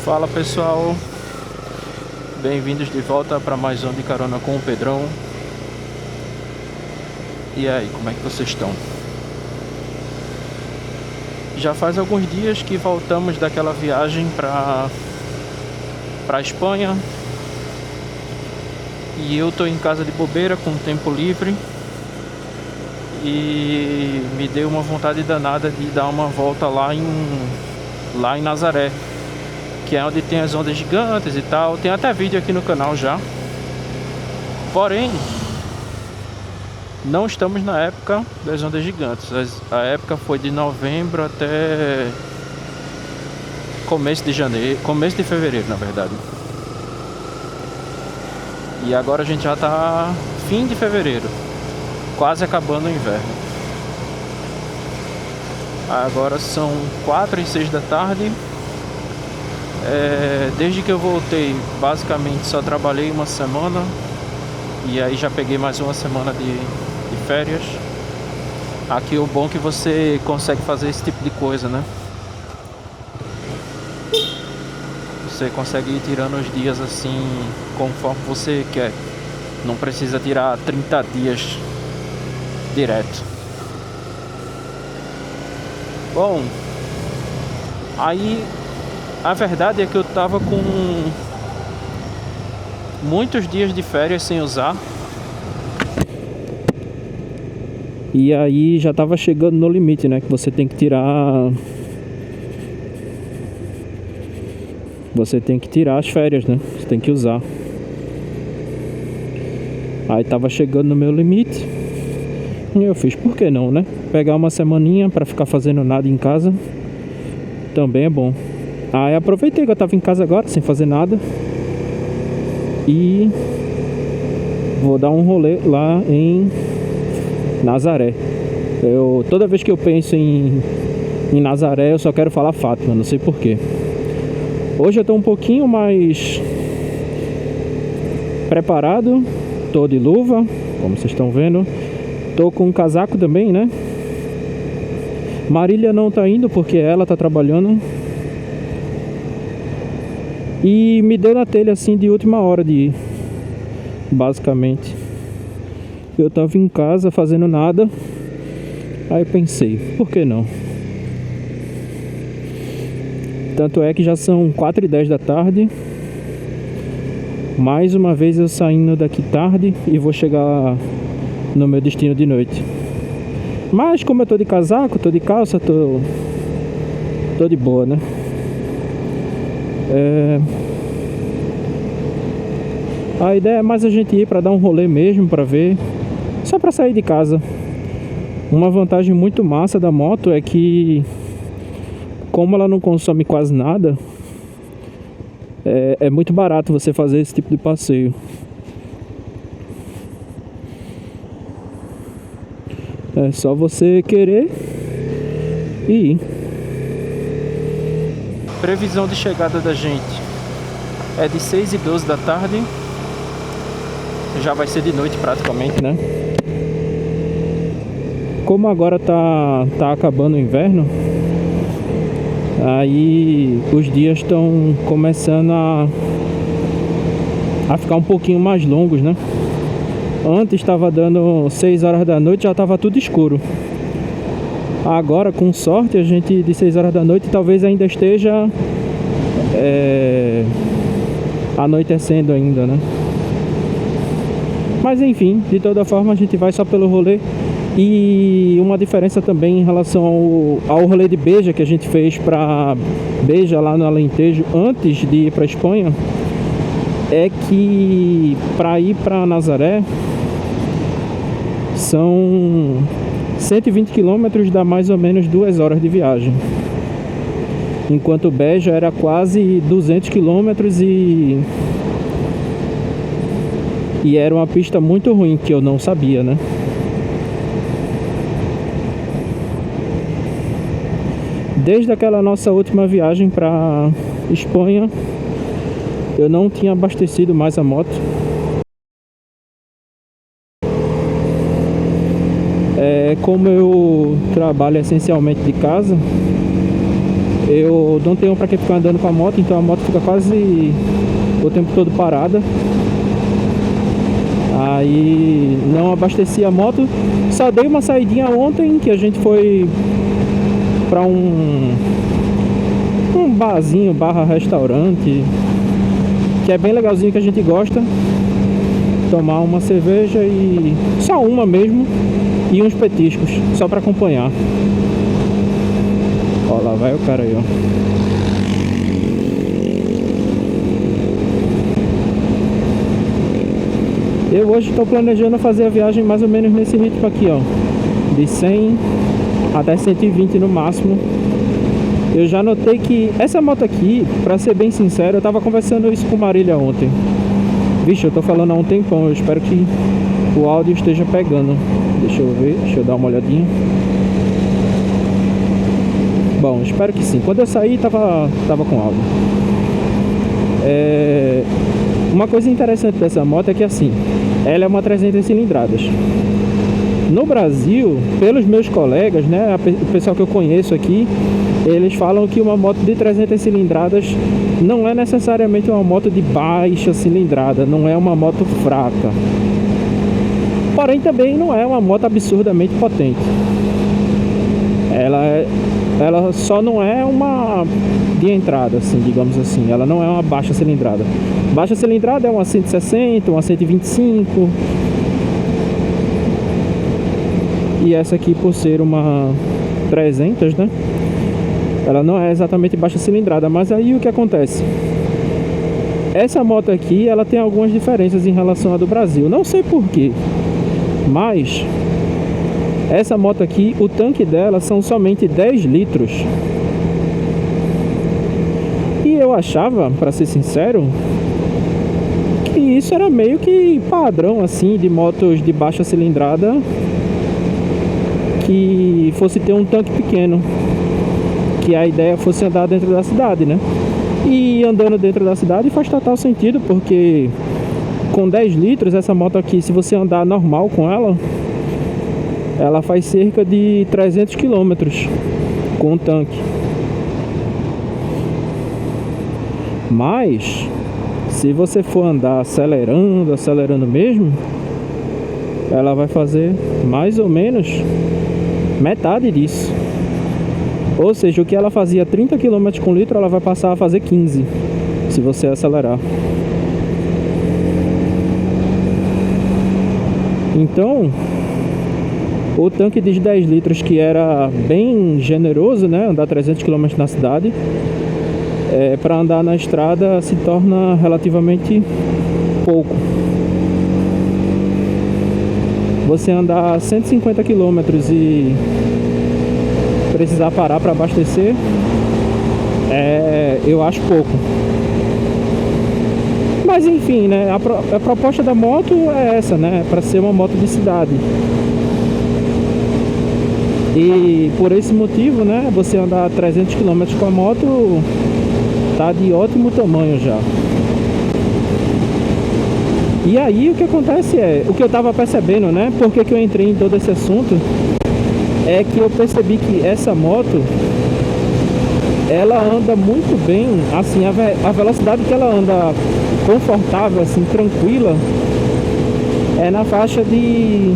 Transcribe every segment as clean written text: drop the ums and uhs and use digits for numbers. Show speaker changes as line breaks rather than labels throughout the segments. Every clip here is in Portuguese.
Fala pessoal, bem-vindos de volta para mais um de carona com o Pedrão. E aí, como é que vocês estão? Já faz alguns dias que voltamos daquela viagem para Espanha. E eu tô em casa de bobeira com tempo livre. E me deu uma vontade danada de dar uma volta lá em Nazaré, que é onde tem as ondas gigantes e tal. Tem até vídeo aqui no canal já. Porém, não estamos na época das ondas gigantes. A época foi de novembro até começo de fevereiro, na verdade. E agora a gente já tá fim de fevereiro, quase acabando o inverno. Agora são 4:06 da tarde. Desde que eu voltei, basicamente só trabalhei uma semana. E aí já peguei mais uma semana de férias. Aqui o bom é que você consegue fazer esse tipo de coisa, né? Você consegue ir tirando os dias assim, conforme você quer. Não precisa tirar 30 dias direto. Bom, aí a verdade é que eu tava com muitos dias de férias sem usar. E aí já tava chegando no limite, né? Que você tem que tirar. Você tem que tirar as férias, né? Você tem que usar. Aí tava chegando no meu limite. E eu fiz, por que não, né? Pegar uma semaninha pra ficar fazendo nada em casa também é bom. Aí aproveitei que eu tava em casa agora, sem fazer nada. E vou dar um rolê lá em Nazaré. Toda vez que eu penso em Nazaré, eu só quero falar Fátima, não sei porquê. Hoje eu tô um pouquinho mais preparado. Tô de luva, como vocês estão vendo. Tô com um casaco também, né? Marília não tá indo porque ela tá trabalhando. E me deu na telha assim de última hora de ir, basicamente. Eu tava em casa fazendo nada. Aí eu pensei, por que não? Tanto é que já são 4:10 da tarde. Mais uma vez eu saindo daqui tarde e vou chegar no meu destino de noite. Mas como eu tô de casaco, tô de calça, tô de boa, né? A ideia é mais a gente ir pra dar um rolê mesmo, pra ver, só pra sair de casa. Uma vantagem muito massa da moto é que, como ela não consome quase nada, é muito barato você fazer esse tipo de passeio. É só você querer e ir. Previsão de chegada da gente é de 6:12 da tarde. Já vai ser de noite praticamente, né? Como agora tá acabando o inverno, aí os dias estão começando a ficar um pouquinho mais longos, né? Antes estava dando 6 horas da noite, já estava tudo escuro. Agora, com sorte, a gente de 6 horas da noite talvez ainda esteja anoitecendo ainda, né? Mas enfim, de toda forma a gente vai só pelo rolê. E uma diferença também em relação ao rolê de Beja que a gente fez pra Beja lá no Alentejo antes de ir pra Espanha, é que pra ir pra Nazaré são 120 km, dá mais ou menos 2 horas de viagem. Enquanto Beja era quase 200 km e era uma pista muito ruim que eu não sabia, né? Desde aquela nossa última viagem para Espanha, eu não tinha abastecido mais a moto. Como eu trabalho essencialmente de casa, Eu não tenho pra que ficar andando com a moto, então a moto fica quase o tempo todo parada. Aí não abasteci a moto, só dei uma saidinha ontem que a gente foi pra um barzinho barra restaurante, que é bem legalzinho, que a gente gosta. Tomar uma cerveja e só uma mesmo, e uns petiscos, só pra acompanhar. Ó, lá vai o cara aí, ó. Eu hoje estou planejando fazer a viagem mais ou menos nesse ritmo aqui, ó, de 100 até 120 no máximo. Eu já notei que essa moto aqui, pra ser bem sincero, eu tava conversando isso com Marília ontem. Vixe, eu tô falando há um tempão, eu espero que o áudio esteja pegando. Deixa eu ver, deixa eu dar uma olhadinha. Bom, espero que sim. Quando eu saí, tava com áudio. Uma coisa interessante dessa moto é que, assim, ela é uma 300 cilindradas. No Brasil, pelos meus colegas, né, o pessoal que eu conheço aqui, eles falam que uma moto de 300 cilindradas não é necessariamente uma moto de baixa cilindrada, não é uma moto fraca. Porém, também não é uma moto absurdamente potente. Ela só não é uma de entrada, assim, digamos assim. Ela não é uma baixa cilindrada. Baixa cilindrada é uma 160, uma 125. E essa aqui, por ser uma 300, né, ela não é exatamente baixa cilindrada. Mas aí o que acontece? Essa moto aqui, ela tem algumas diferenças em relação à do Brasil. Não sei porquê, mas essa moto aqui, o tanque dela são somente 10 litros. E eu achava, pra ser sincero, que isso era meio que padrão, assim, de motos de baixa cilindrada, que fosse ter um tanque pequeno, que a ideia fosse andar dentro da cidade, né? E andando dentro da cidade faz total sentido, porque com 10 litros essa moto aqui, se você andar normal com ela faz cerca de 300 quilômetros com o tanque. Mas se você for andar acelerando mesmo, ela vai fazer mais ou menos metade disso. Ou seja, o que ela fazia 30 km com litro, ela vai passar a fazer 15 se você acelerar. Então, o tanque de 10 litros, que era bem generoso, né, andar 300 km na cidade, para andar na estrada se torna relativamente pouco. Você andar 150 km e precisar parar para abastecer, eu acho pouco. Mas enfim, né, a proposta da moto é essa, né, para ser uma moto de cidade. E por esse motivo, né, você andar 300 km com a moto tá de ótimo tamanho já. E aí o que acontece o que eu tava percebendo, né, por que eu entrei em todo esse assunto, é que eu percebi que essa moto, ela anda muito bem, assim, a velocidade que ela anda confortável, assim, tranquila, é na faixa de...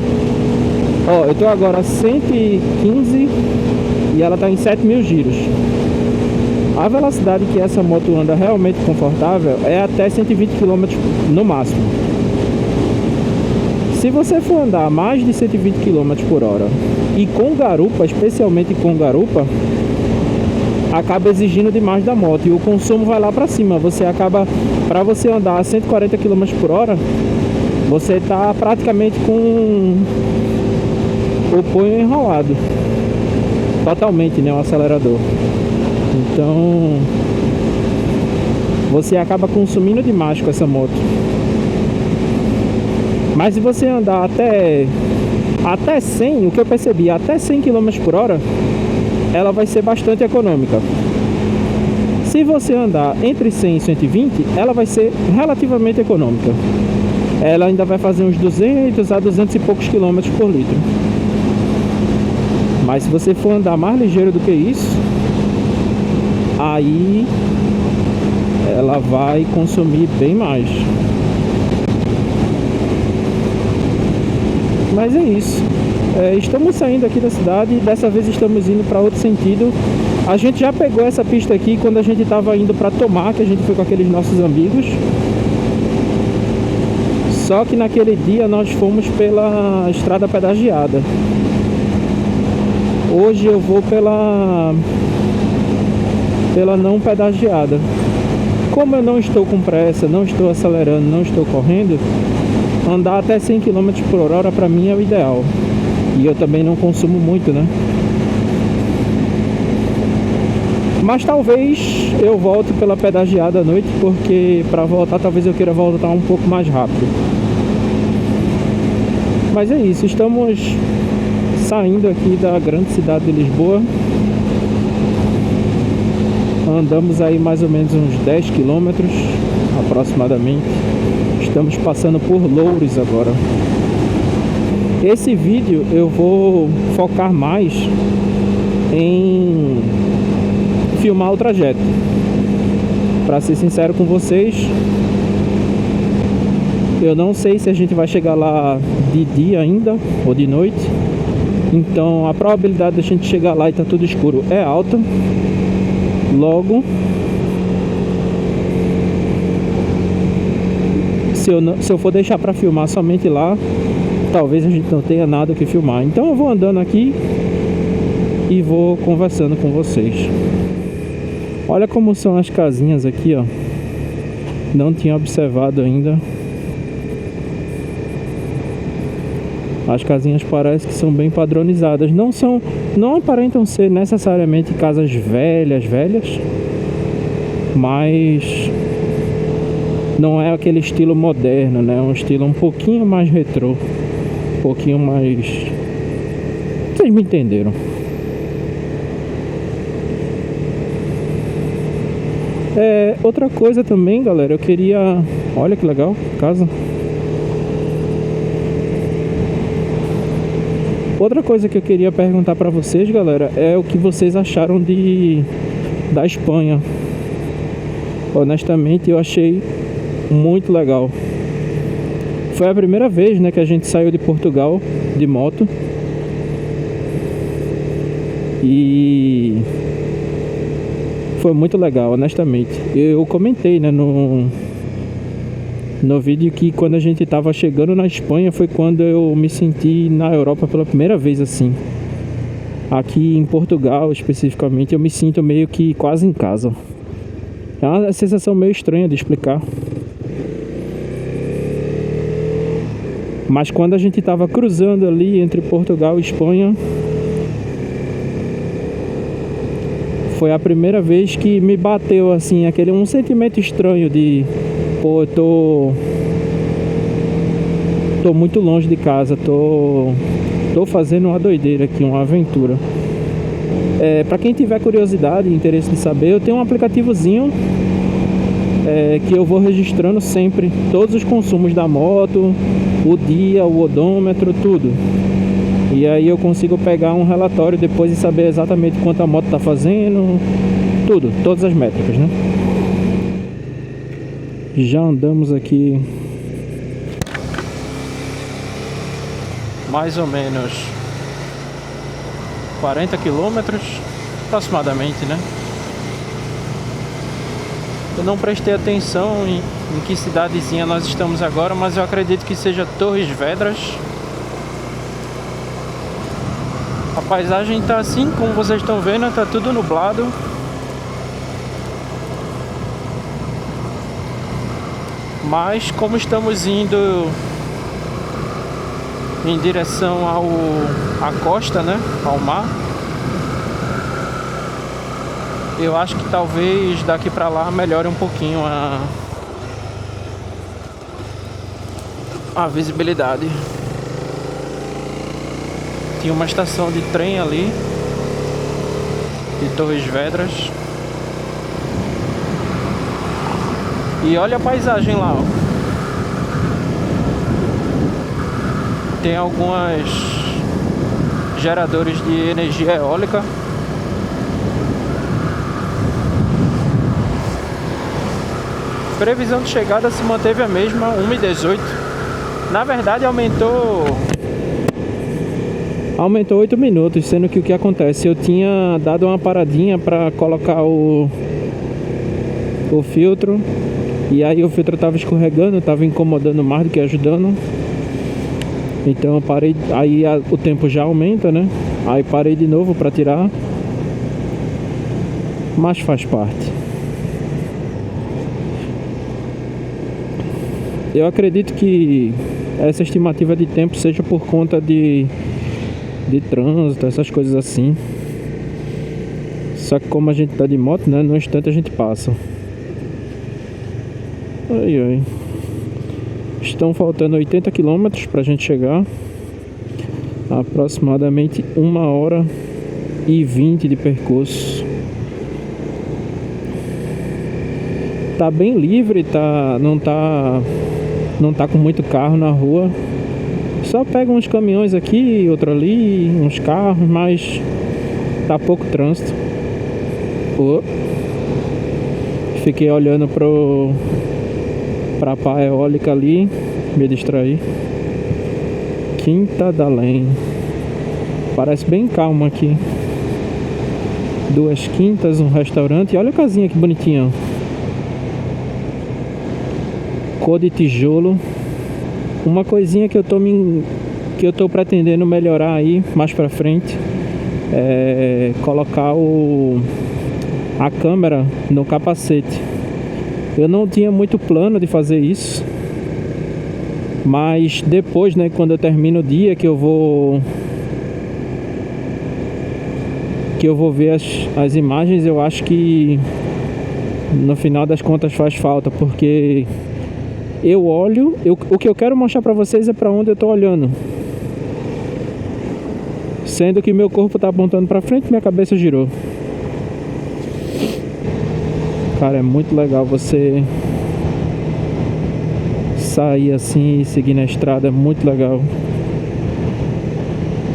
Ó, eu tô agora a 115 e ela tá em 7.000 giros. A velocidade que essa moto anda realmente confortável é até 120 km no máximo. Se você for andar mais de 120 km por hora e com garupa, especialmente com garupa, acaba exigindo demais da moto e o consumo vai lá para cima. Você acaba, para você andar a 140 km por hora, você tá praticamente com o punho enrolado totalmente, né, o acelerador. Então você acaba consumindo demais com essa moto. Mas se você andar até 100, o que eu percebi, até 100 km por hora, ela vai ser bastante econômica. Se você andar entre 100 e 120, ela vai ser relativamente econômica. Ela ainda vai fazer uns 200 a 200 e poucos quilômetros por litro. Mas se você for andar mais ligeiro do que isso, aí ela vai consumir bem mais. Mas é isso. Estamos saindo aqui da cidade e dessa vez estamos indo para outro sentido. A gente já pegou essa pista aqui quando a gente estava indo para Tomar, que a gente foi com aqueles nossos amigos. Só que naquele dia nós fomos pela estrada pedagiada. Hoje eu vou pela não pedagiada. Como eu não estou com pressa, não estou acelerando, não estou correndo, andar até 100 km por hora para mim é o ideal. E eu também não consumo muito, né? Mas talvez eu volte pela pedagiada à noite, porque para voltar talvez eu queira voltar um pouco mais rápido. Mas é isso, estamos saindo aqui da grande cidade de Lisboa. Andamos aí mais ou menos uns 10 quilômetros aproximadamente. Estamos passando por Loures agora. Esse vídeo eu vou focar mais em filmar o trajeto. Para ser sincero com vocês, eu não sei se a gente vai chegar lá de dia ainda ou de noite. Então a probabilidade de a gente chegar lá e tá tudo escuro é alta. Logo, se eu for deixar para filmar somente lá, talvez a gente não tenha nada que filmar. Então eu vou andando aqui e vou conversando com vocês. Olha como são as casinhas aqui, ó. Não tinha observado ainda. As casinhas parecem que são bem padronizadas. Não aparentam ser necessariamente casas velhas, mas não é aquele estilo moderno, né? É um estilo um pouquinho mais retrô, um pouquinho mais... Vocês me entenderam. Outra coisa também, galera, eu queria... Olha que legal, casa. Outra coisa que eu queria perguntar pra vocês, galera, é o que vocês acharam da Espanha. Honestamente, eu achei muito legal. Foi a primeira vez, né, que a gente saiu de Portugal de moto. E foi muito legal, honestamente. Eu comentei, né, no vídeo que quando a gente tava chegando na Espanha foi quando eu me senti na Europa pela primeira vez assim. Aqui em Portugal especificamente eu me sinto meio que quase em casa. É uma sensação meio estranha de explicar. Mas quando a gente tava cruzando ali entre Portugal e Espanha, foi a primeira vez que me bateu assim um sentimento estranho de... Pô, eu tô muito longe de casa, tô fazendo uma doideira aqui, uma aventura. Pra quem tiver curiosidade e interesse de saber, eu tenho um aplicativozinho que eu vou registrando sempre todos os consumos da moto, o dia, o odômetro, tudo. E aí eu consigo pegar um relatório depois e saber exatamente quanto a moto tá fazendo, tudo, todas as métricas, né? Já andamos aqui mais ou menos 40 quilômetros aproximadamente, né? Eu não prestei atenção em que cidadezinha nós estamos agora, mas eu acredito que seja Torres Vedras. A paisagem tá assim, como vocês estão vendo, tá tudo nublado. Mas como estamos indo em direção à costa, né, ao mar, eu acho que talvez daqui pra lá melhore um pouquinho a visibilidade. Tinha uma estação de trem ali de Torres Vedras. E olha a paisagem lá, ó. Tem algumas geradores de energia eólica. Previsão de chegada se manteve a mesma, 1h18. Na verdade aumentou 8 minutos, sendo que o que acontece? Eu tinha dado uma paradinha para colocar o filtro, e aí o filtro estava escorregando, estava incomodando mais do que ajudando. Então eu parei, aí o tempo já aumenta, né? Aí parei de novo para tirar, mas faz parte. Eu acredito que essa estimativa de tempo seja por conta de trânsito, essas coisas assim. Só que como a gente tá de moto, né? No instante a gente passa. Ai, ai. Estão faltando 80 km pra gente chegar. Aproximadamente 1h20 de percurso. Tá bem livre, não tá com muito carro na rua. Só pega uns caminhões aqui, outro ali, uns carros, mas tá pouco trânsito. Fiquei olhando pra pá eólica ali, me distraí. Quinta da Além. Parece bem calmo aqui. 2 quintas, um restaurante. Olha a casinha que bonitinha. Cor de tijolo. Uma coisinha que eu tô pretendendo melhorar aí mais pra frente é colocar a câmera no capacete. Eu não tinha muito plano de fazer isso, mas depois, né, quando eu termino o dia, que eu vou ver as imagens, eu acho que no final das contas faz falta, porque eu olho, o que eu quero mostrar pra vocês é pra onde eu tô olhando, sendo que meu corpo tá apontando pra frente, minha cabeça girou. Cara, é muito legal você sair assim e seguir na estrada, é muito legal.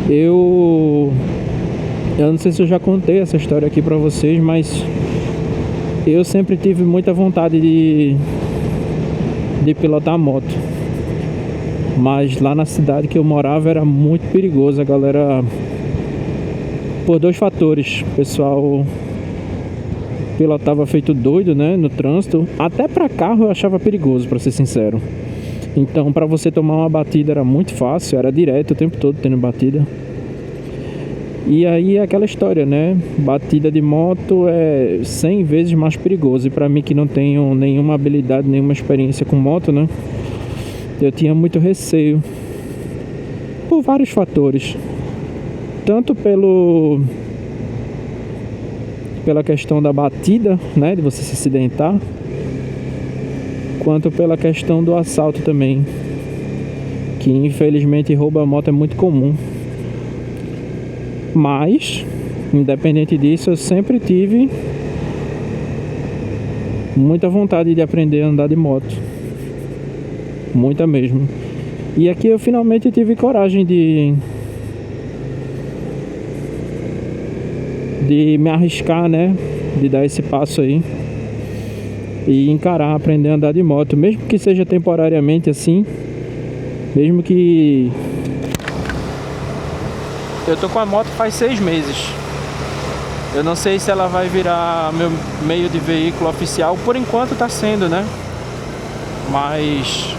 Eu não sei se eu já contei essa história aqui pra vocês, mas eu sempre tive muita vontade de pilotar moto. Mas lá na cidade que eu morava era muito perigoso, a galera... Por 2 fatores. O pessoal pilotava feito doido, né, no trânsito. Até pra carro eu achava perigoso, pra ser sincero. Então pra você tomar uma batida era muito fácil, era direto o tempo todo tendo batida. E aí é aquela história, né? Batida de moto é 100 vezes mais perigoso. E pra mim que não tenho nenhuma habilidade, nenhuma experiência com moto, né? Eu tinha muito receio. Por vários fatores. Tanto pela questão da batida, né? De você se acidentar. Quanto pela questão do assalto também. Que infelizmente roubo a moto é muito comum. Mas, independente disso, eu sempre tive muita vontade de aprender a andar de moto. Muita mesmo. E aqui eu finalmente tive coragem de me arriscar, né? De dar esse passo aí. E encarar, aprender a andar de moto. Mesmo que seja temporariamente assim. Mesmo que... Eu tô com a moto faz 6 meses. Eu não sei se ela vai virar meu meio de veículo oficial. Por enquanto tá sendo, né? Mas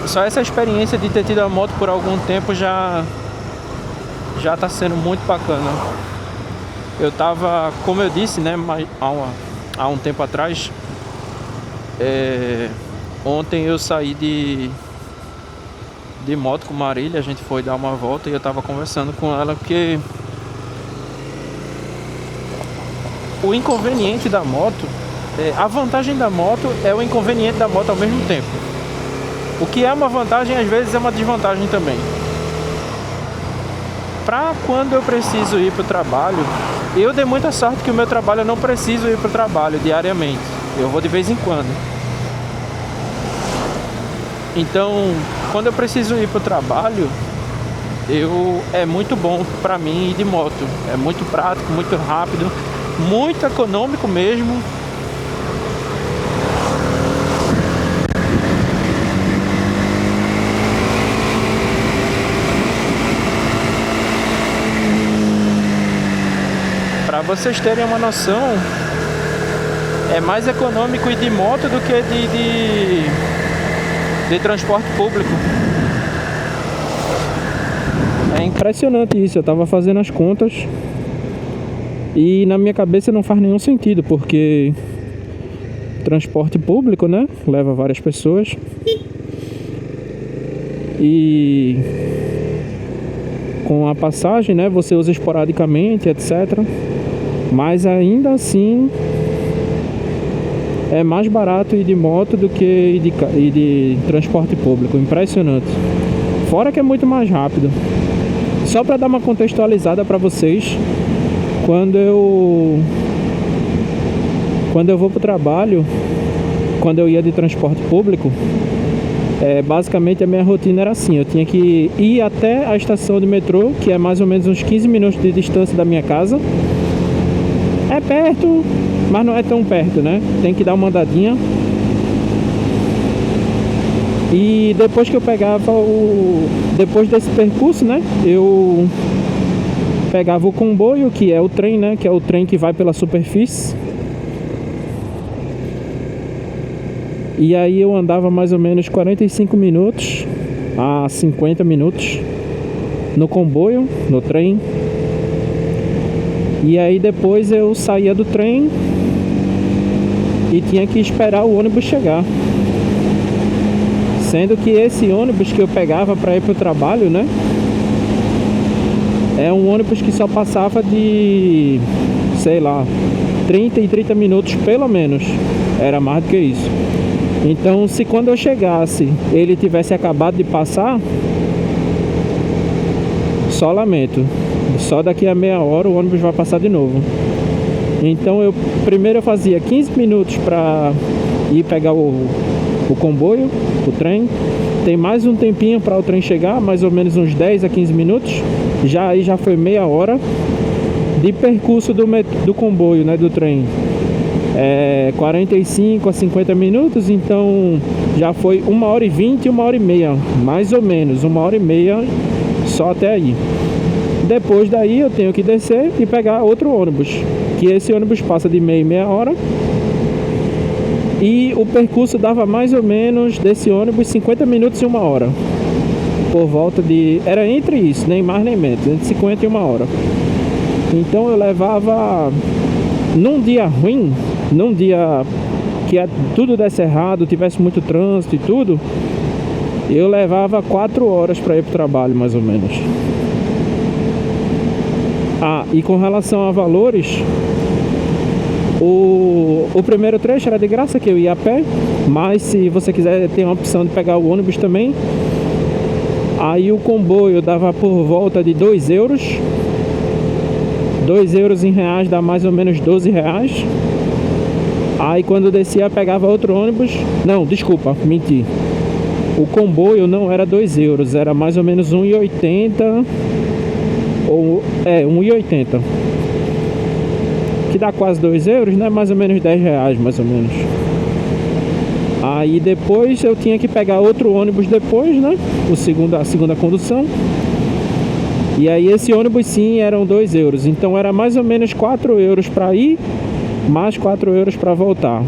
só essa experiência de ter tido a moto por algum tempo já tá sendo muito bacana. Eu tava, como eu disse, né, há um tempo atrás, ontem eu saí de moto com Marília, a gente foi dar uma volta e eu tava conversando com ela, porque o inconveniente da moto, a vantagem da moto é o inconveniente da moto ao mesmo tempo. O que é uma vantagem às vezes é uma desvantagem também. Pra quando eu preciso ir pro trabalho, eu dei muita sorte que o meu trabalho eu não preciso ir pro trabalho diariamente, eu vou de vez em quando. Então, quando eu preciso ir pro trabalho, é muito bom pra mim ir de moto. É muito prático, muito rápido, muito econômico mesmo. vocês terem uma noção, é mais econômico ir de moto do que de transporte público. É impressionante isso, eu tava fazendo as contas e na minha cabeça não faz nenhum sentido, porque transporte público, né, leva várias pessoas e com a passagem, né, você usa esporadicamente, etc. Mas ainda assim é mais barato ir de moto do que ir de transporte público. Impressionante. Fora que é muito mais rápido. Só para dar uma contextualizada para vocês, quando eu vou pro trabalho, quando eu ia de transporte público, basicamente a minha rotina era assim: eu tinha que ir até a estação de metrô, que é mais ou menos uns 15 minutos de distância da minha casa. É perto, mas não é tão perto, né? Tem que dar uma andadinha. E depois que eu pegava depois desse percurso, né, eu pegava o comboio, que é o trem, né, que é o trem que vai pela superfície. E aí eu andava mais ou menos 45 minutos a 50 minutos no comboio, no trem. E aí depois eu saía do trem e tinha que esperar o ônibus chegar. Sendo que esse ônibus que eu pegava para ir para o trabalho, né, é um ônibus que só passava de, sei lá, 30 minutos pelo menos. Era mais do que isso. Então, se quando eu chegasse ele tivesse acabado de passar, só lamento. Só daqui a meia hora o ônibus vai passar de novo. Então primeiro eu fazia 15 minutos para ir pegar o comboio, o trem. Tem mais um tempinho para o trem chegar, mais ou menos uns 10 a 15 minutos. Aí já foi meia hora de percurso do comboio, né, do trem. 45 a 50 minutos, então já foi 1h20 e 1h30, mais ou menos 1h30 só até aí. Depois daí eu tenho que descer e pegar outro ônibus, que esse ônibus passa de meia hora. E o percurso dava mais ou menos desse ônibus 50 minutos e 1 hora. Por volta de... era entre isso, nem mais nem menos, entre 50 e 1 hora. Então eu levava... num dia ruim, num dia que tudo desse errado, tivesse muito trânsito e tudo, eu levava 4 horas para ir para o trabalho, mais ou menos. E com relação a valores, o primeiro trecho era de graça, que eu ia a pé, mas se você quiser tem a opção de pegar o ônibus também. Aí o comboio dava por volta de 2 euros. 2 euros em reais dá mais ou menos 12 reais. Aí quando eu descia pegava outro ônibus. Não, desculpa, menti. O comboio não era 2 euros, era mais ou menos 1,80. 1,80. Que dá quase 2 euros, né? Mais ou menos 10 reais, mais ou menos. Aí depois eu tinha que pegar outro ônibus depois, né? A segunda condução. E aí esse ônibus sim eram 2 euros. Então era mais ou menos 4 euros para ir, mais 4 euros para voltar.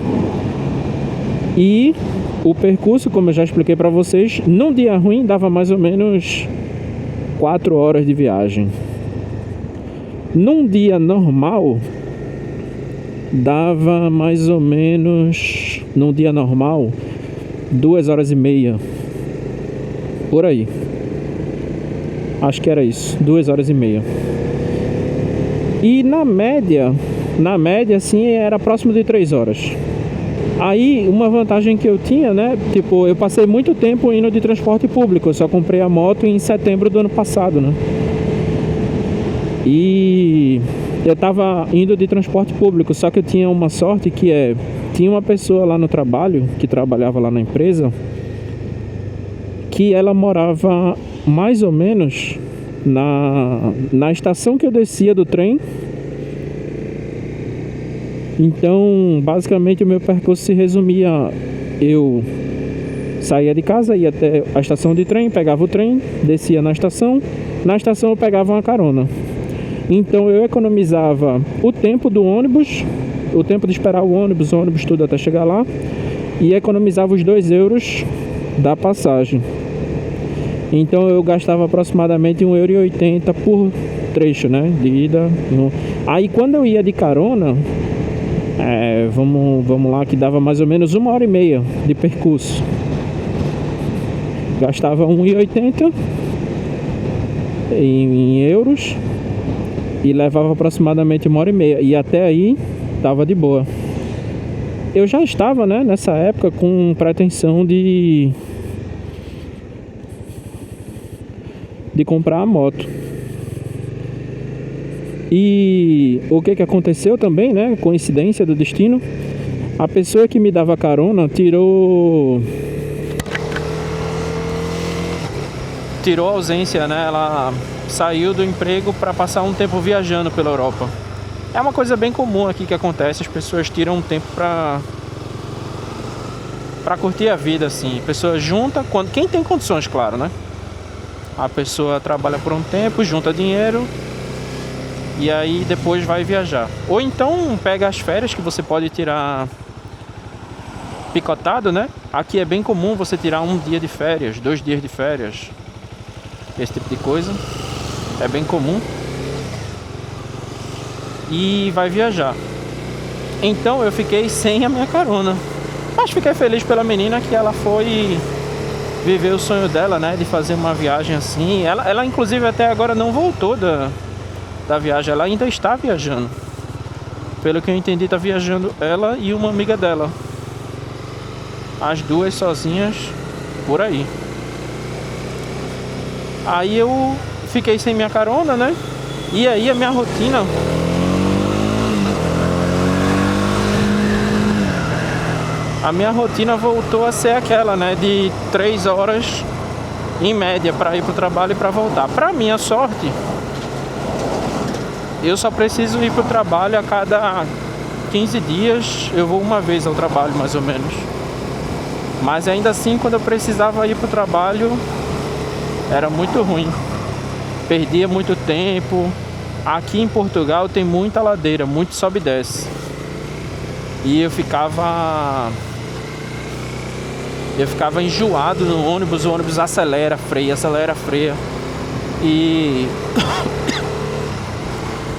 E o percurso, como eu já expliquei para vocês, num dia ruim dava mais ou menos 4 horas de viagem. Num dia normal dava mais ou menos, num dia normal, 2 horas e meia. Por aí. Acho que era isso, 2 horas e meia. E na média assim, era próximo de 3 horas. Aí, uma vantagem que eu tinha, né? Tipo, eu passei muito tempo indo de transporte público. Eu só comprei a moto em setembro do ano passado, né? E eu tava indo de transporte público, só que eu tinha uma sorte que tinha uma pessoa lá no trabalho, que trabalhava lá na empresa, que ela morava mais ou menos na estação que eu descia do trem. Então, basicamente, o meu percurso se resumia: eu saía de casa, ia até a estação de trem, pegava o trem, descia na estação eu pegava uma carona. Então eu economizava o tempo do ônibus, o tempo de esperar o ônibus tudo até chegar lá, e economizava os 2 euros da passagem. Então eu gastava aproximadamente 1,80 € por trecho, né, de ida. Aí quando eu ia de carona, vamos lá, que dava mais ou menos 1h30 de percurso. Gastava 1,80 € em euros e levava aproximadamente 1h30. E até aí tava de boa. Eu já estava, né, nessa época com pretensão de comprar a moto. E o que aconteceu também, né? Coincidência do destino. A pessoa que me dava carona tirou ausência, né? Ela saiu do emprego para passar um tempo viajando pela Europa. É uma coisa bem comum aqui que acontece. As pessoas tiram um tempo para curtir a vida, assim. A pessoa junta, quem tem condições, claro, né? A pessoa trabalha por um tempo, junta dinheiro e aí depois vai viajar. Ou então pega as férias que você pode tirar picotado, né? Aqui é bem comum você tirar 1 dia de férias, 2 dias de férias, esse tipo de coisa. É bem comum. E vai viajar. Então eu fiquei sem a minha carona. Mas fiquei feliz pela menina que ela foi viver o sonho dela, né, de fazer uma viagem assim. Ela inclusive até agora não voltou da viagem, ela ainda está viajando. Pelo que eu entendi, tá viajando ela e uma amiga dela, as duas sozinhas por aí. Aí eu fiquei sem minha carona, né, e aí a minha rotina voltou a ser aquela, né, de 3 horas em média para ir pro trabalho e para voltar. Para minha sorte, eu só preciso ir pro trabalho a cada 15 dias. Eu vou uma vez ao trabalho, mais ou menos. Mas ainda assim, quando eu precisava ir pro trabalho, era muito ruim. Perdia muito tempo. Aqui em Portugal tem muita ladeira, muito sobe e desce. E eu ficava enjoado no ônibus. O ônibus acelera, freia. E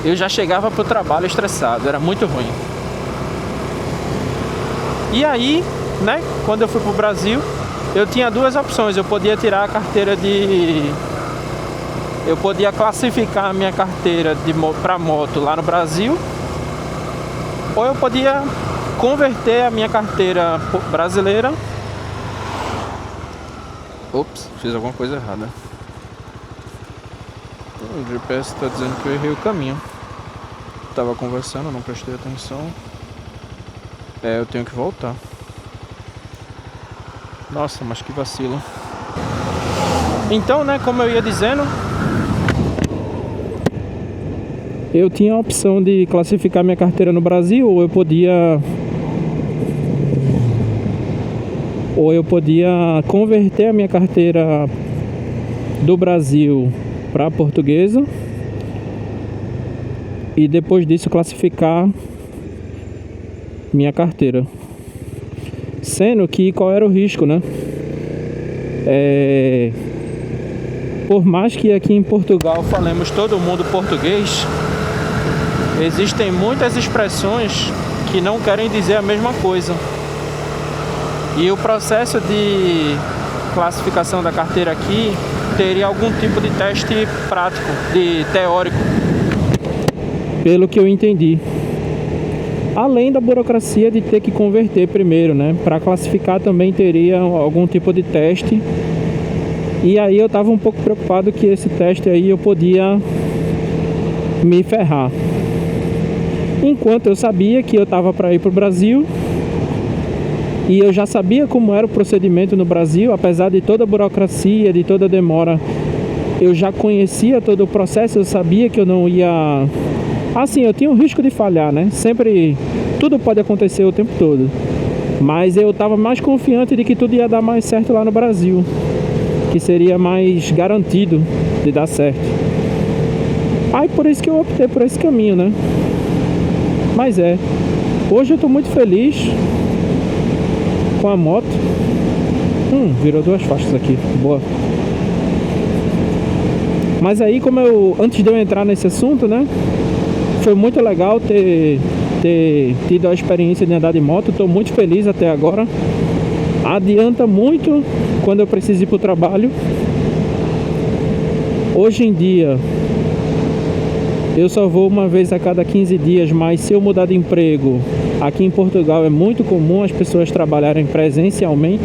eu já chegava pro trabalho estressado, era muito ruim. E aí, né, quando eu fui pro Brasil, eu tinha 2 opções. Eu podia tirar a carteira eu podia classificar a minha carteira para moto lá no Brasil, ou eu podia converter a minha carteira brasileira. Ops, fiz alguma coisa errada. O GPS está dizendo que eu errei o caminho. Tava conversando, não prestei atenção. Eu tenho que voltar. Nossa, mas que vacilo. Então, né, como eu ia dizendo, eu tinha a opção de classificar minha carteira no Brasil, ou eu podia converter a minha carteira do Brasil para portuguesa e depois disso classificar minha carteira. Sendo que qual era o risco, né? Por mais que aqui em Portugal falemos todo mundo português, existem muitas expressões que não querem dizer a mesma coisa. E o processo de classificação da carteira aqui teria algum tipo de teste prático, de teórico, pelo que eu entendi. Além da burocracia de ter que converter primeiro, né? Para classificar também teria algum tipo de teste. E aí eu estava um pouco preocupado que esse teste aí eu podia me ferrar. Enquanto eu sabia que eu estava para ir para o Brasil, e eu já sabia como era o procedimento no Brasil, apesar de toda a burocracia, de toda a demora, eu já conhecia todo o processo, eu sabia que eu não ia... Assim, eu tinha o risco de falhar, né? Sempre, tudo pode acontecer o tempo todo. Mas eu estava mais confiante de que tudo ia dar mais certo lá no Brasil, que seria mais garantido de dar certo. Aí por isso que eu optei por esse caminho, né? Mas hoje eu tô muito feliz com a moto. Virou 2 faixas aqui, boa. Mas aí, antes de eu entrar nesse assunto, né? Foi muito legal ter tido a experiência de andar de moto. Estou muito feliz até agora. Adianta muito quando eu preciso ir para o trabalho. Hoje em dia eu só vou uma vez a cada 15 dias, mas se eu mudar de emprego, aqui em Portugal é muito comum as pessoas trabalharem presencialmente.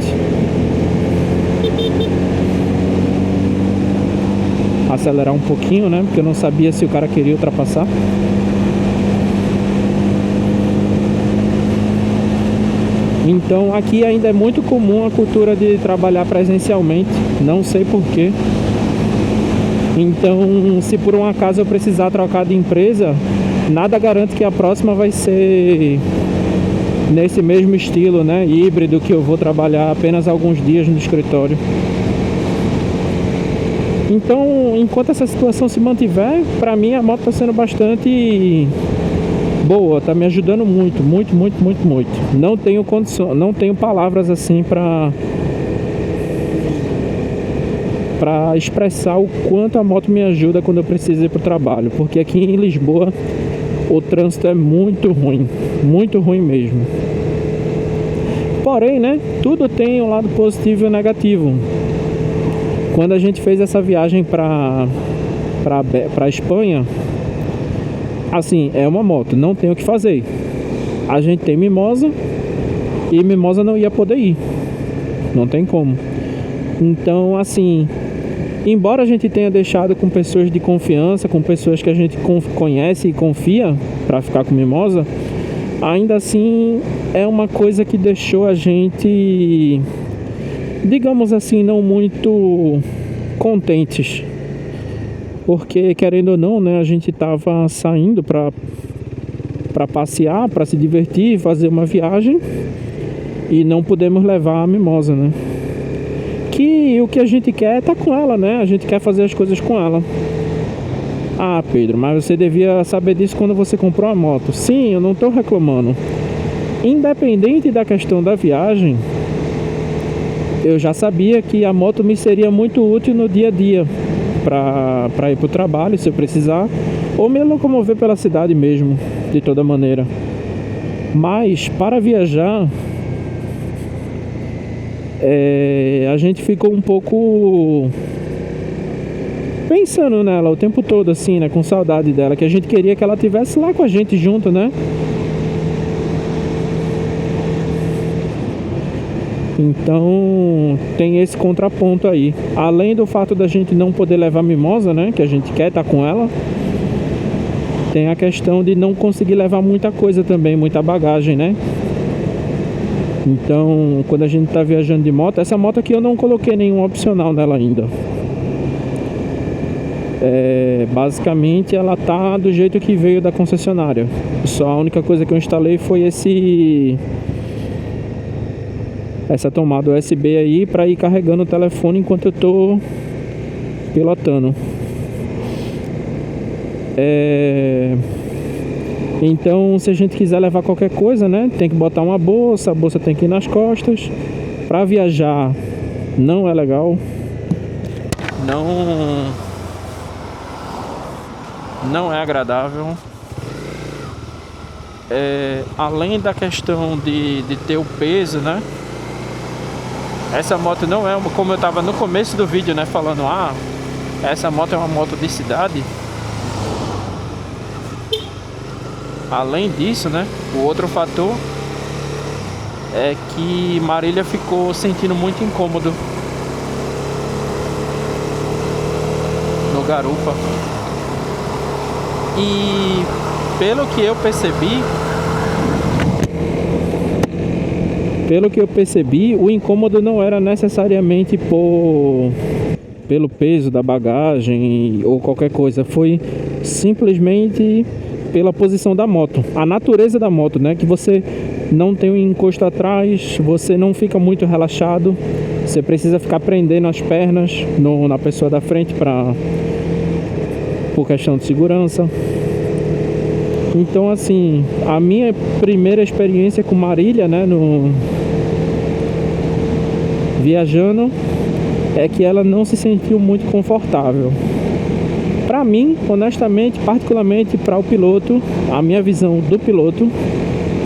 Acelerar um pouquinho, né? Porque eu não sabia se o cara queria ultrapassar. Então aqui ainda é muito comum a cultura de trabalhar presencialmente. Não sei porquê. Então, se por um acaso eu precisar trocar de empresa, nada garante que a próxima vai ser nesse mesmo estilo, né? Híbrido, que eu vou trabalhar apenas alguns dias no escritório. Então, enquanto essa situação se mantiver, para mim a moto está sendo bastante boa, tá me ajudando muito, muito, muito, muito, muito. Não tenho condição, não tenho palavras assim para expressar o quanto a moto me ajuda quando eu preciso ir para o trabalho, porque aqui em Lisboa o trânsito é muito ruim mesmo. Porém, né, tudo tem um lado positivo e negativo. Quando a gente fez essa viagem para Espanha, assim, é uma moto, não tem o que fazer. A gente tem Mimosa e Mimosa não ia poder ir, não tem como. Então, assim, embora a gente tenha deixado com pessoas de confiança, com pessoas que a gente conhece e confia para ficar com Mimosa, ainda assim é uma coisa que deixou a gente, digamos assim, não muito contentes, porque querendo ou não, né, a gente estava saindo para passear, para se divertir, fazer uma viagem, e não podemos levar a Mimosa, né? Que o que a gente quer é estar com ela, né? A gente quer fazer as coisas com ela. Ah, Pedro, mas você devia saber disso quando você comprou a moto. Sim, eu não estou reclamando. Independente da questão da viagem, eu já sabia que a moto me seria muito útil no dia a dia para ir para o trabalho, se eu precisar, ou me locomover pela cidade mesmo, de toda maneira. Mas para viajar, a gente ficou um pouco pensando nela o tempo todo, assim, né? Com saudade dela, que a gente queria que ela estivesse lá com a gente junto, né? Então tem esse contraponto aí. Além do fato da gente não poder levar Mimosa, né? Que a gente quer estar com ela, tem a questão de não conseguir levar muita coisa também, muita bagagem, né? Então, quando a gente tá viajando de moto, essa moto aqui eu não coloquei nenhum opcional nela ainda. Basicamente ela tá do jeito que veio da concessionária. Só a única coisa que eu instalei foi essa tomada USB aí para ir carregando o telefone enquanto eu tô pilotando. Então, se a gente quiser levar qualquer coisa, né, tem que botar uma bolsa, a bolsa tem que ir nas costas. Para viajar não é legal. Não é agradável. Além da questão de ter o peso, né? Essa moto não é como eu estava no começo do vídeo, né, falando, essa moto é uma moto de cidade. Além disso, né, o outro fator é que Marília ficou sentindo muito incômodo no garupa. E pelo que eu percebi, o incômodo não era necessariamente pelo peso da bagagem ou qualquer coisa, foi simplesmente pela posição da moto, a natureza da moto, né? Que você não tem um encosto atrás, você não fica muito relaxado, você precisa ficar prendendo as pernas na pessoa da frente para por questão de segurança. Então, assim, a minha primeira experiência com Marília, né, viajando, é que ela não se sentiu muito confortável. Para mim, honestamente, particularmente para o piloto, a minha visão do piloto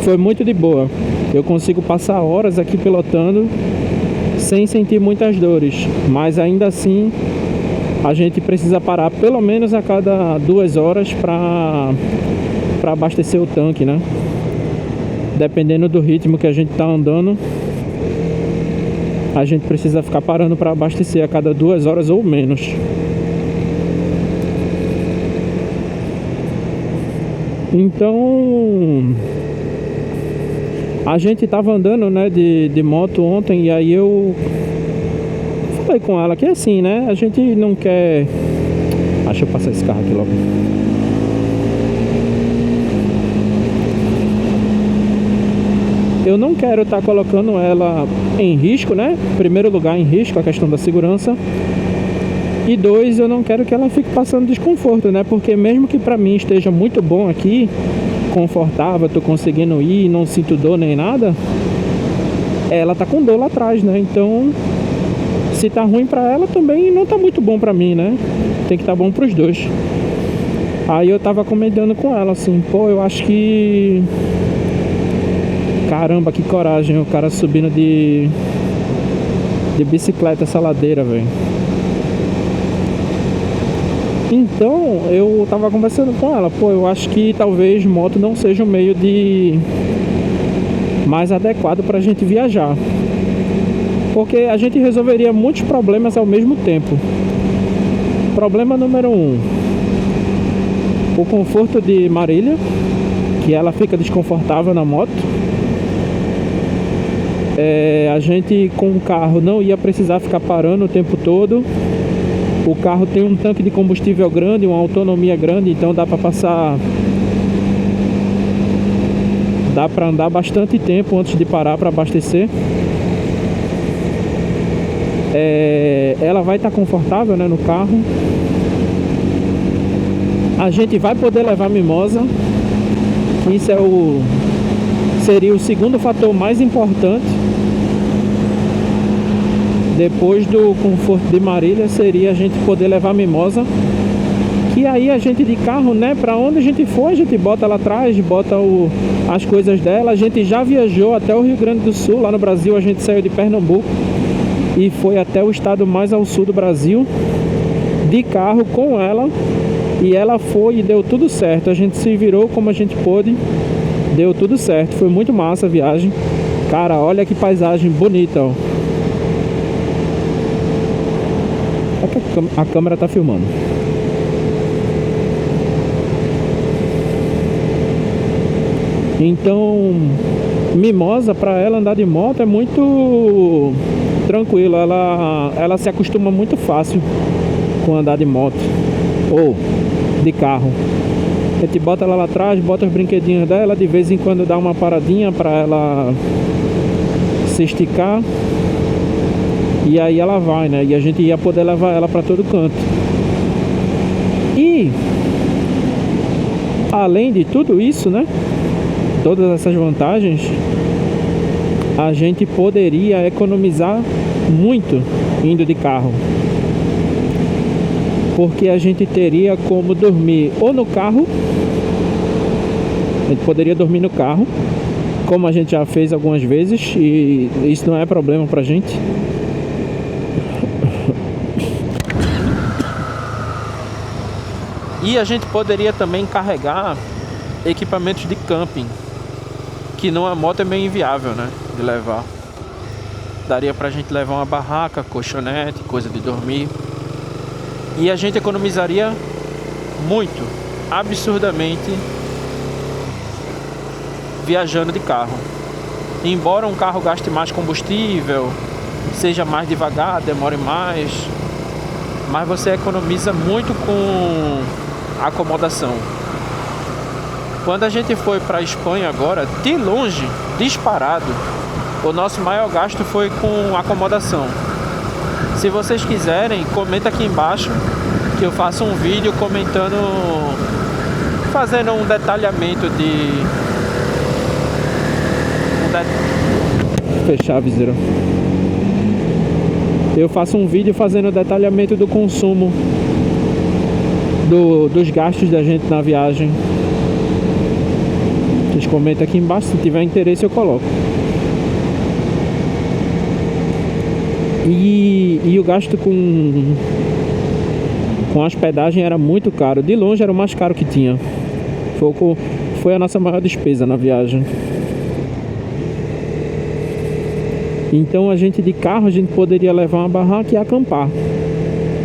foi muito de boa. Eu consigo passar horas aqui pilotando sem sentir muitas dores, mas ainda assim a gente precisa parar pelo menos a cada 2 horas para abastecer o tanque, né? Dependendo do ritmo que a gente tá andando, a gente precisa ficar parando para abastecer a cada 2 horas ou menos. Então, a gente tava andando, né, de moto ontem, e aí eu falei com ela que assim, né, a gente não quer... Deixa eu passar esse carro aqui logo. Eu não quero estar colocando ela em risco, né? Em primeiro lugar, em risco a questão da segurança. E 2, eu não quero que ela fique passando desconforto, né? Porque mesmo que pra mim esteja muito bom aqui, confortável, tô conseguindo ir, não sinto dor nem nada, ela tá com dor lá atrás, né? Então, se tá ruim pra ela, também não tá muito bom pra mim, né? Tem que tá bom pros dois. Aí eu tava comentando com ela assim, pô, eu acho que... Caramba, que coragem, o cara subindo de bicicleta essa ladeira, velho. Então, eu tava conversando com ela, pô, eu acho que talvez moto não seja um meio mais adequado pra gente viajar. Porque a gente resolveria muitos problemas ao mesmo tempo. Problema número 1, o conforto de Marília, que ela fica desconfortável na moto. A gente com o carro não ia precisar ficar parando o tempo todo. O carro tem um tanque de combustível grande, uma autonomia grande, então dá para passar... Dá para andar bastante tempo antes de parar para abastecer. Ela vai estar confortável, né, no carro. A gente vai poder levar mimosa. Isso seria o segundo fator mais importante. Depois do conforto de Marília, seria a gente poder levar mimosa. Que aí a gente de carro, né, pra onde a gente for, a gente bota lá atrás, bota as coisas dela. A gente já viajou até o Rio Grande do Sul. Lá no Brasil a gente saiu de Pernambuco e foi até o estado mais ao sul do Brasil de carro com ela. E ela foi e deu tudo certo. A gente se virou como a gente pôde. Deu tudo certo. Foi muito massa a viagem. Cara, olha que paisagem bonita, ó. A câmera tá filmando. Então, mimosa para ela andar de moto é muito tranquilo. Ela se acostuma muito fácil com andar de moto ou de carro. A gente bota ela lá atrás, bota os brinquedinhos dela, de vez em quando dá uma paradinha para ela se esticar. E aí ela vai, né? E a gente ia poder levar ela para todo canto. E além de tudo isso, né? Todas essas vantagens, a gente poderia economizar muito indo de carro. Porque a gente teria como dormir ou no carro. A gente poderia dormir no carro, como a gente já fez algumas vezes, e isso não é problema pra gente. E a gente poderia também carregar equipamentos de camping, que numa moto é meio inviável, né, de levar. Daria pra gente levar uma barraca, colchonete, coisa de dormir. E a gente economizaria muito, absurdamente, viajando de carro. Embora um carro gaste mais combustível, seja mais devagar, demore mais, mas você economiza muito com acomodação. Quando a gente foi para a Espanha agora, de longe, disparado, o nosso maior gasto foi com acomodação. Se vocês quiserem, comenta aqui embaixo que eu faça um vídeo comentando, fazendo um detalhamento fechar a viseira. Eu faço um vídeo fazendo detalhamento do consumo dos gastos da gente na viagem. Vocês comentam aqui embaixo, se tiver interesse eu coloco. E o gasto com hospedagem era muito caro. De longe era o mais caro que tinha. Foi a nossa maior despesa na viagem. Então a gente de carro, a gente poderia levar uma barraca e acampar.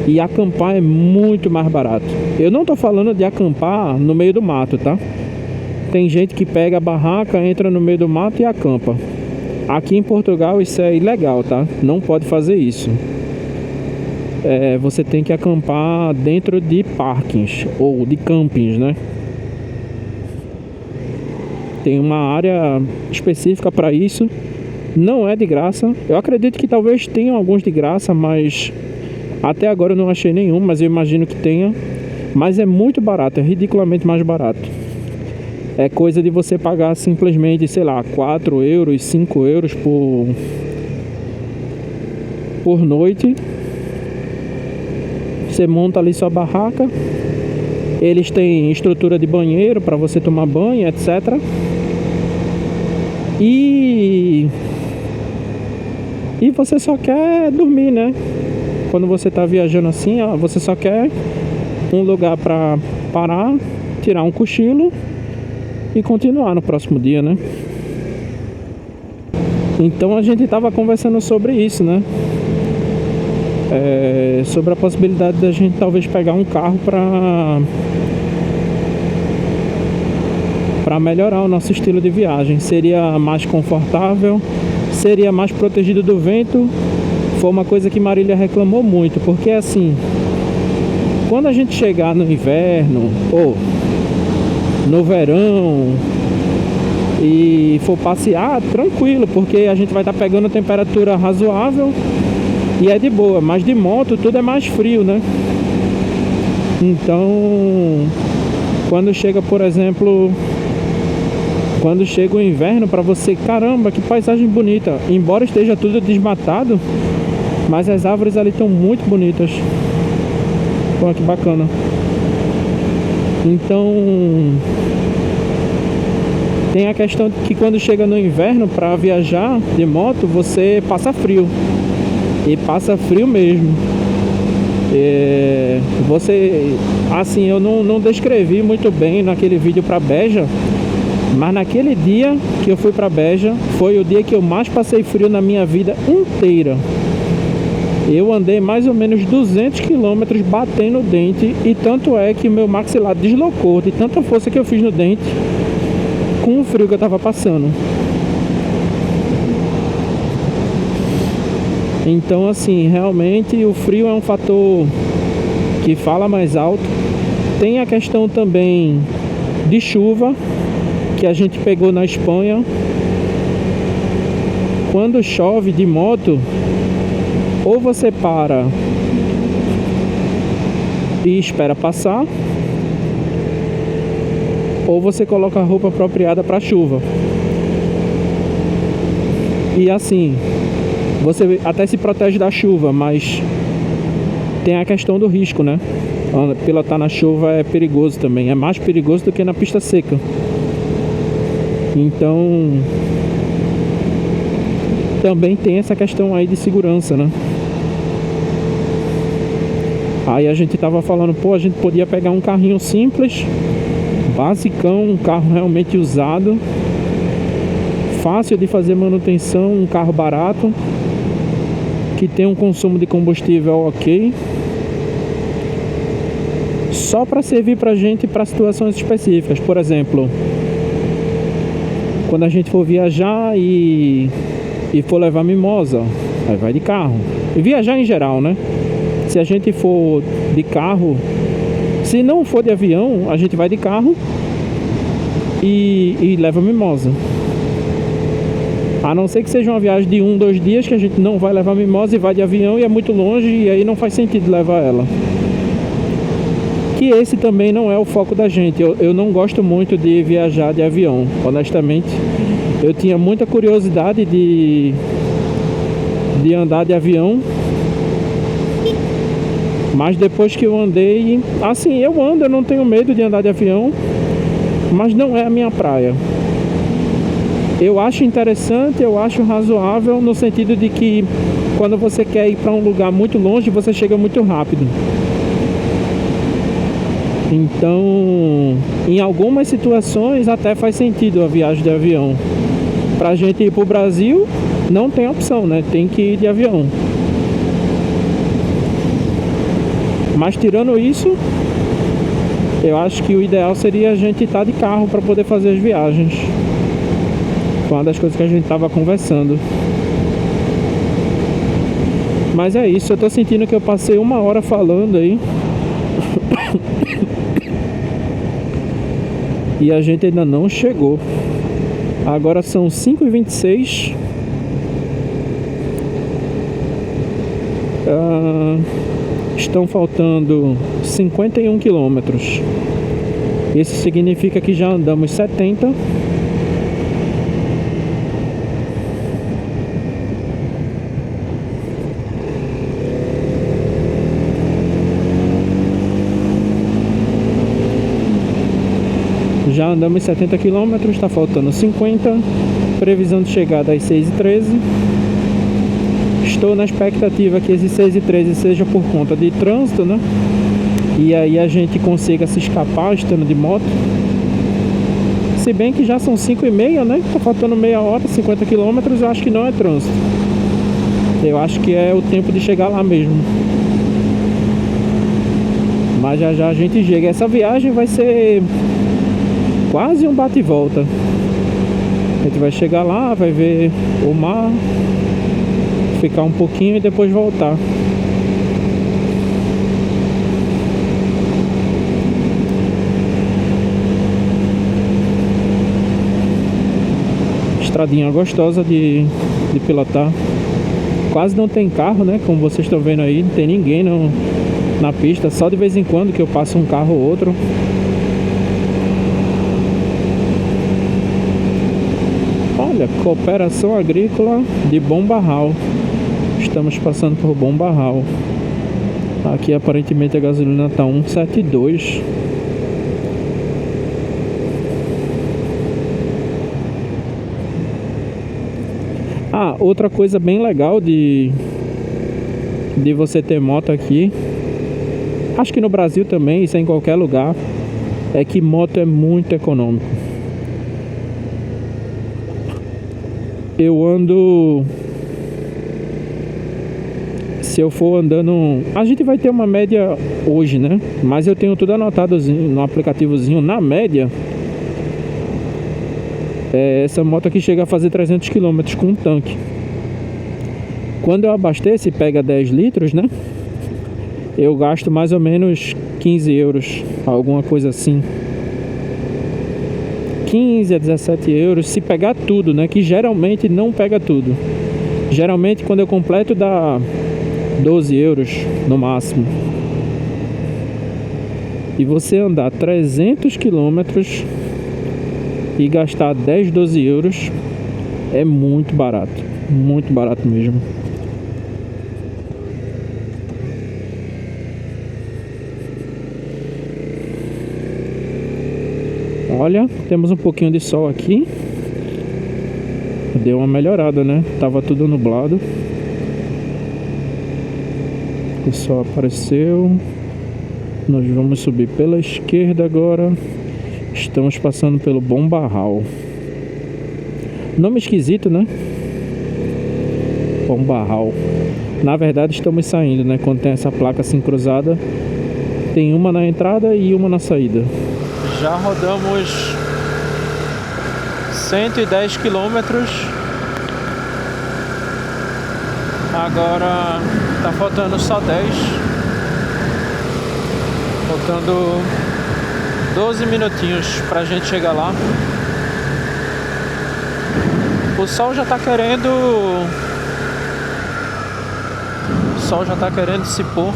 E acampar é muito mais barato. Eu não tô falando de acampar no meio do mato, tá? Tem gente que pega a barraca, entra no meio do mato e acampa. Aqui em Portugal isso é ilegal, tá? Não pode fazer isso. Você tem que acampar dentro de parkings ou de campings, né? Tem uma área específica para isso. Não é de graça. Eu acredito que talvez tenham alguns de graça, mas até agora eu não achei nenhum, mas eu imagino que tenha. Mas é muito barato, é ridiculamente mais barato. É coisa de você pagar simplesmente, sei lá, 4 euros, 5 euros por noite. Você monta ali sua barraca. Eles têm estrutura de banheiro para você tomar banho, etc. E você só quer dormir, né? Quando você tá viajando assim, ó, você só quer um lugar para parar, tirar um cochilo e continuar no próximo dia, né? Então a gente tava conversando sobre isso, né? Sobre a possibilidade da gente talvez pegar um carro para melhorar o nosso estilo de viagem. Seria mais confortável, seria mais protegido do vento. Foi uma coisa que Marília reclamou muito, porque assim, quando a gente chegar no inverno ou no verão e for passear, tranquilo, porque a gente vai estar pegando temperatura razoável e é de boa, mas de moto tudo é mais frio, né? Então, quando chega, por exemplo, quando chega o inverno, para você, caramba, que paisagem bonita. Embora esteja tudo desmatado, mas as árvores ali estão muito bonitas. Pô, que bacana. Então, tem a questão de que quando chega no inverno, para viajar de moto, você passa frio. E passa frio mesmo. Assim, eu não descrevi muito bem naquele vídeo para Beja, mas naquele dia que eu fui para Beja, foi o dia que eu mais passei frio na minha vida inteira. Eu andei mais ou menos 200 km batendo o dente, e tanto é que o meu maxilar deslocou de tanta força que eu fiz no dente com o frio que eu tava passando. Então assim, realmente o frio é um fator que fala mais alto. Tem a questão também de chuva, que a gente pegou na Espanha. Quando chove de moto, ou você para e espera passar, ou você coloca a roupa apropriada para chuva. E assim, você até se protege da chuva, mas tem a questão do risco, né? Pilotar na chuva é perigoso também, é mais perigoso do que na pista seca. Então, também tem essa questão aí de segurança, né? Aí a gente tava falando, pô, a gente podia pegar um carrinho simples, basicão, um carro realmente usado, fácil de fazer manutenção, um carro barato, que tem um consumo de combustível ok, só para servir pra gente para situações específicas. Por exemplo, quando a gente for viajar e for levar mimosa, aí vai de carro. E viajar em geral, né? Se a gente for de carro, se não for de avião, a gente vai de carro e leva mimosa. A não ser que seja uma viagem de 1-2 dias, que a gente não vai levar mimosa e vai de avião e é muito longe, e aí não faz sentido levar ela. que esse também não é o foco da gente. Eu não gosto muito de viajar de avião, honestamente. Eu tinha muita curiosidade de andar de avião, mas depois que eu andei, assim, eu não tenho medo de andar de avião, mas não é a minha praia. Eu acho interessante, eu acho razoável no sentido de que quando você quer ir para um lugar muito longe, você chega muito rápido. Então, em algumas situações até faz sentido a viagem de avião. Pra gente ir pro Brasil, não tem opção, né? Tem que ir de avião. Mas tirando isso, eu acho que o ideal seria a gente estar de carro para poder fazer as viagens. Foi uma das coisas que a gente estava conversando. Mas é isso, eu tô sentindo que eu passei 1 hora falando aí. E a gente ainda não chegou. Agora são 5h26. Estão faltando 51 quilômetros. Isso significa que já andamos 70. Já andamos 70 quilômetros, está faltando 50. Previsão de chegada às 6h13. Estou na expectativa que esse 6h13 seja por conta de trânsito, né? E aí a gente consiga se escapar estando de moto. Se bem que já são 5h30, né? Tá faltando meia hora, 50 quilômetros, eu acho que não é trânsito. Eu acho que é o tempo de chegar lá mesmo. Mas já já a gente chega. Essa viagem vai ser quase um bate e volta. A gente vai chegar lá, vai ver o mar, ficar um pouquinho e depois voltar. Estradinha gostosa de pilotar. Quase não tem carro, né? Como vocês estão vendo aí, não tem ninguém na pista. Só de vez em quando que eu passo um carro ou outro. Olha, Cooperação Agrícola de Bom Barral. Estamos passando por Bom Barral. Aqui aparentemente a gasolina está 1,72. Outra coisa bem legal de você ter moto aqui, acho que no Brasil também, isso é em qualquer lugar, é que moto é muito econômico. Eu ando... Se eu for andando... A gente vai ter uma média hoje, né? Mas eu tenho tudo anotadozinho no aplicativozinho. Na média, essa moto aqui chega a fazer 300 km com um tanque. Quando eu abasteço e pega 10 litros, né? Eu gasto mais ou menos 15 euros, alguma coisa assim. 15 a 17 euros, se pegar tudo, né? Que geralmente não pega tudo. Geralmente quando eu completo dá 12 euros no máximo. E você andar 300 quilômetros e gastar 10, 12 euros é muito barato mesmo. Olha, temos um pouquinho de sol aqui. Deu uma melhorada, né? Tava tudo nublado. O sol apareceu. Nós vamos subir pela esquerda agora. Estamos passando pelo Bom Barral. Nome esquisito, né? Bom Barral. Na verdade estamos saindo, né? Quando tem essa placa assim cruzada, tem uma na entrada e uma na saída. Já rodamos 110 quilômetros. Agora tá faltando só 10. Faltando 12 minutinhos pra gente chegar lá. O sol já tá querendo... se pôr.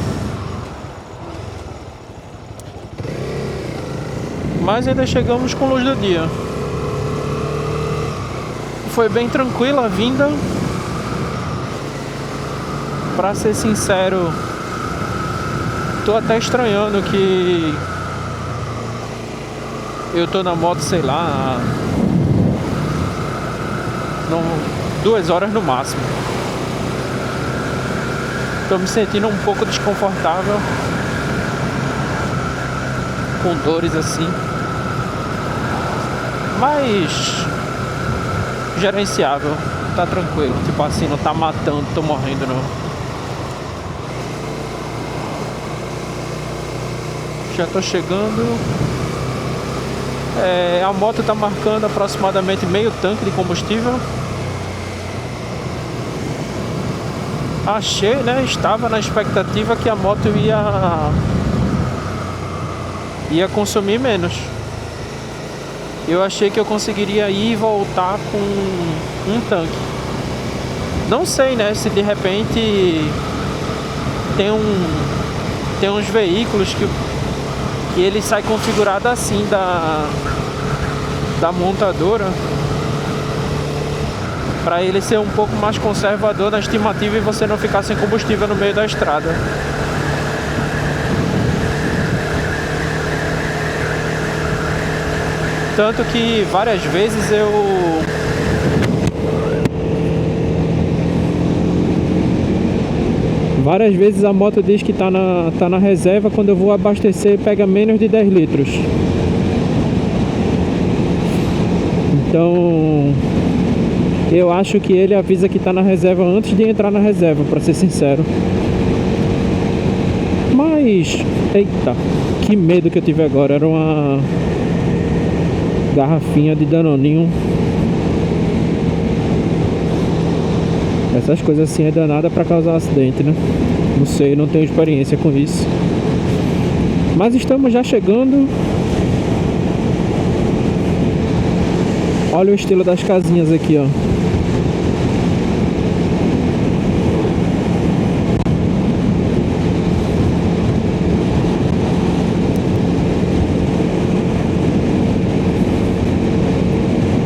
mas ainda chegamos com luz do dia. Foi bem tranquila a vinda. Pra ser sincero, tô até estranhando que eu tô na moto, sei lá, 2 horas no máximo. Tô me sentindo um pouco desconfortável, com dores assim, mas gerenciável, tá tranquilo. Tipo assim, não tá matando, tô morrendo não. Já tô chegando. A moto tá marcando aproximadamente meio tanque de combustível. Achei, né? Estava na expectativa que a moto ia consumir menos. Eu achei que eu conseguiria ir e voltar com um tanque. Não sei, né? Se de repente tem uns veículos que ele sai configurado assim da montadora, para ele ser um pouco mais conservador na estimativa e você não ficar sem combustível no meio da estrada. Tanto que várias vezes a moto diz que tá na reserva, quando eu vou abastecer pega menos de 10 litros. Então eu acho que ele avisa que tá na reserva antes de entrar na reserva, pra ser sincero. Mas, eita, que medo que eu tive agora. Era uma garrafinha de Danoninho. Essas coisas assim é danada pra causar acidente, né? Não sei, não tenho experiência com isso. Mas estamos já chegando. Olha o estilo das casinhas aqui, ó.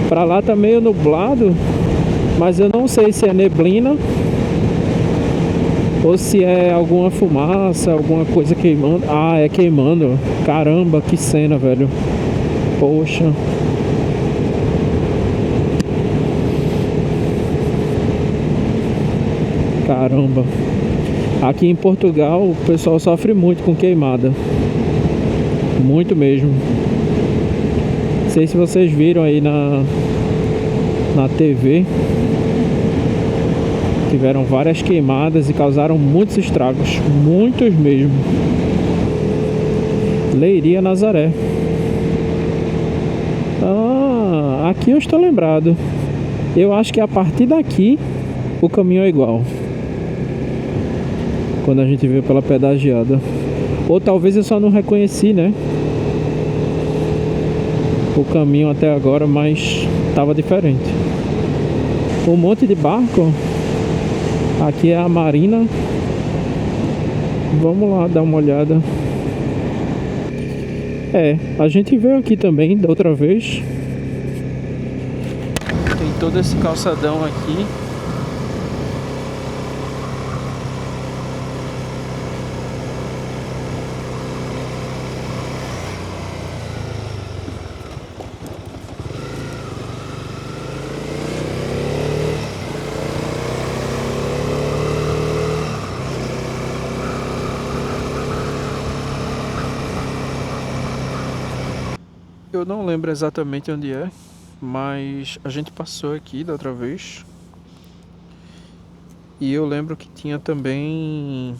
Pra lá tá meio nublado, mas eu não sei se é neblina ou se é alguma fumaça, alguma coisa queimando. Ah, é queimando. Caramba, que cena, velho. Poxa. Caramba. Aqui em Portugal o pessoal sofre muito com queimada. Muito mesmo. Não sei se vocês viram aí na TV. Tiveram várias queimadas e causaram muitos estragos. Muitos mesmo. Leiria, Nazaré. Ah, aqui eu estou lembrado. Eu acho que a partir daqui o caminho é igual. Quando a gente veio pela pedagiada. Ou talvez eu só não reconheci, né? O caminho até agora, mas estava diferente. Um monte de barco. Aqui é a marina. Vamos lá dar uma olhada. A gente veio aqui também da outra vez. Tem todo esse calçadão aqui. Eu não lembro exatamente onde é, mas a gente passou aqui da outra vez. E eu lembro que tinha também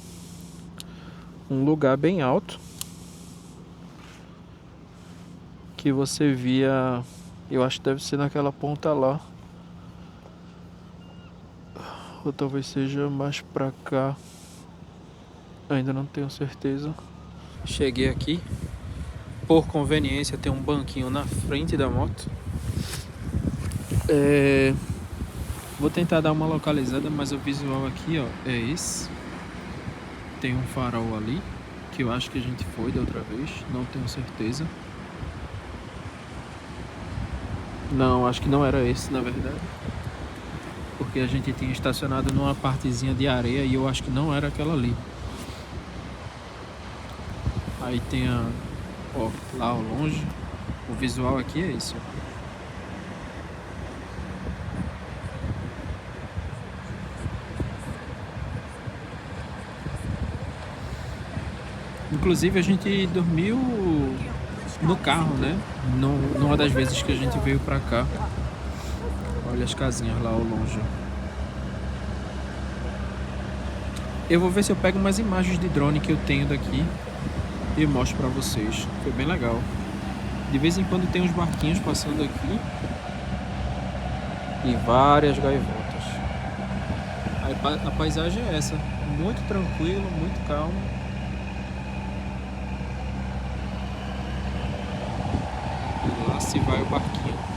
um lugar bem alto que você via, eu acho que deve ser naquela ponta lá, ou talvez seja mais pra cá, ainda não tenho certeza. Cheguei aqui. Por conveniência, tem um banquinho na frente da moto. Vou tentar dar uma localizada, mas o visual aqui, ó, é esse. Tem um farol ali, que eu acho que a gente foi da outra vez, não tenho certeza. Não, acho que não era esse, na verdade. Porque a gente tinha estacionado numa partezinha de areia e eu acho que não era aquela ali. Aí tem ó, lá ao longe, o visual aqui é esse, ó. Inclusive a gente dormiu no carro, né? Numa das vezes que a gente veio pra cá. Olha as casinhas lá ao longe. Eu vou ver se eu pego umas imagens de drone que eu tenho daqui e mostro pra vocês. Foi bem legal. De vez em quando tem uns barquinhos passando aqui e várias gaivotas. A paisagem é essa, muito tranquilo, muito calmo. E lá se vai o barquinho.